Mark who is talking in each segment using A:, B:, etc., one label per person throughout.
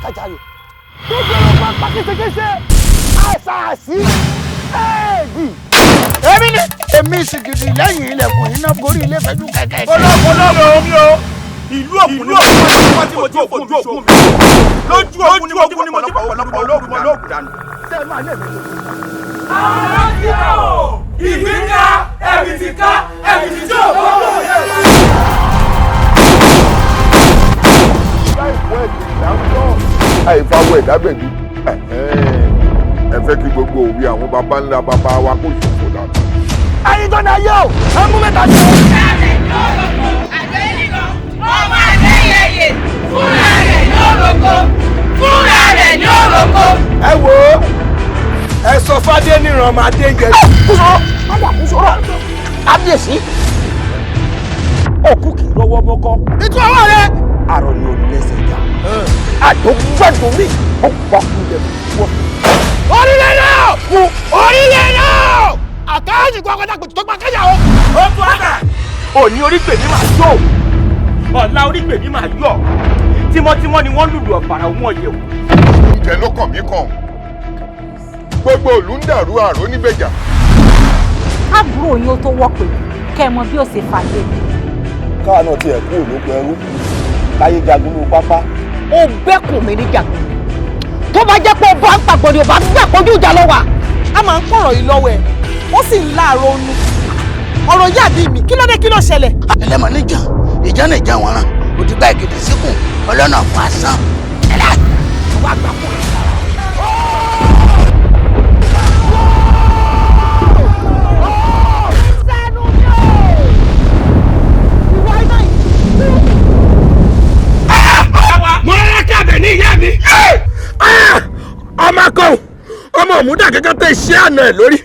A: pàkàjàre gbogbo ọmọ pàkìtìkìtì àṣàṣì ẹ̀ẹ́dì. èmi sìgìdì lẹ́yìn ilẹ̀kùn iná gorí ilé fẹ́jú kẹ̀kẹ́.
B: olóògùn omi o ìlú òkun ni wọ́n ti fojú òkun mi lójú òkun ni mo ti pọ̀lọpọ̀ olóògùn dànù.
C: àwọn ti rà o ìgbín ká ẹ̀bìtì ká ẹ̀bìtì tí ò bọ́ lọ yẹ.
D: àìfáwọ̀ ẹ̀dábẹ̀bí ẹ fẹ́ kí gbogbo òwe àwọn baba ńlá baba wa kó ṣòfò dànù.
A: ẹyin tó náà yóò ẹ mú mẹ́ta jẹ.
E: ọmọ àlẹyẹyẹ fúnra rẹ̀ ní òròkó fúnra rẹ̀ ní òròkó.
A: ẹ wo ẹ sọ fadé níran máa dé yẹ. Kusoro padà Kusoro kábíyèsí òkú kì í rọwọ́ mọ́kọ́. nítorí ọwọ́ rẹ àrò ni olùlẹ́sẹ̀ jà àdógbàdùn mi ó pa kúlẹ̀ wọ́. orílẹ̀ náà mú orílẹ̀ náà àkáàjì gbọ́ngàn àgbètò tó gbà káyà o.
B: ó tún àgbà òní orígbèmí máa yọ ọ̀la orígbèmí máa yọ tímọ́tímọ́ ni wọ́n lùlù ọ̀pàrà òun ọ̀yẹ̀ o.
D: oúnjẹ ló kàn mí kàn gbogbo ìlú ń dàrú àrò níbẹ̀jà.
F: àbúrò yín ó tó wọ́pẹ́ kẹ́ ẹ mọ bí ó ṣe fàyè.
A: káwa náà tiẹ̀ kú òlóko ẹrú láyé jagun ní pápá.
G: ó bẹ́kùn mi níjà tó bá jẹ́ pé ó bá ń pàgbọ́n ni ò bá gbà kojú ìjà lọ́wọ́
H: a máa ń pọ̀rọ̀ yìí lọ́wọ́ ẹ̀ ó sì ń láàárọ̀ onú ọ̀rọ̀ yàbí mi kí ló dé kí ló ṣẹlẹ̀.
I: ẹlẹ́mọ̀ níjà ìjà náà ìjà wọn rán òdìgbà ìgèdè síkùn ọlọ́nà fún asán ẹ̀lá wà gbà fún ẹ̀.
A: mo rárá kábẹ̀ ní ìyá mi. ọmọ kan ọmọ òmùdá gẹ́gẹ́ tẹ iṣẹ́ àná ẹ̀ lórí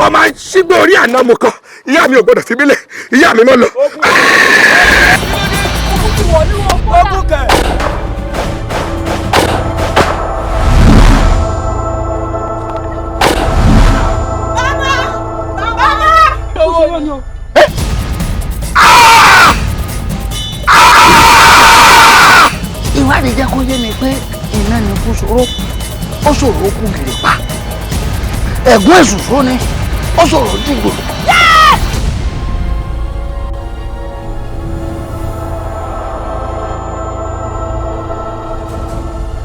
A: ọmọ ṣígbó orí àná mu kan ìyá mi ò gbọdọ̀ fi mí lẹ̀ ìyá mi mọ́ lọ.
C: ogun kẹ.
I: ìwádìí jẹ́ kó yé mi pé iná ni Kusoro ó ṣòro kú gìrì pa ẹ̀gún èṣùṣó ni ó ṣòro dìgbò.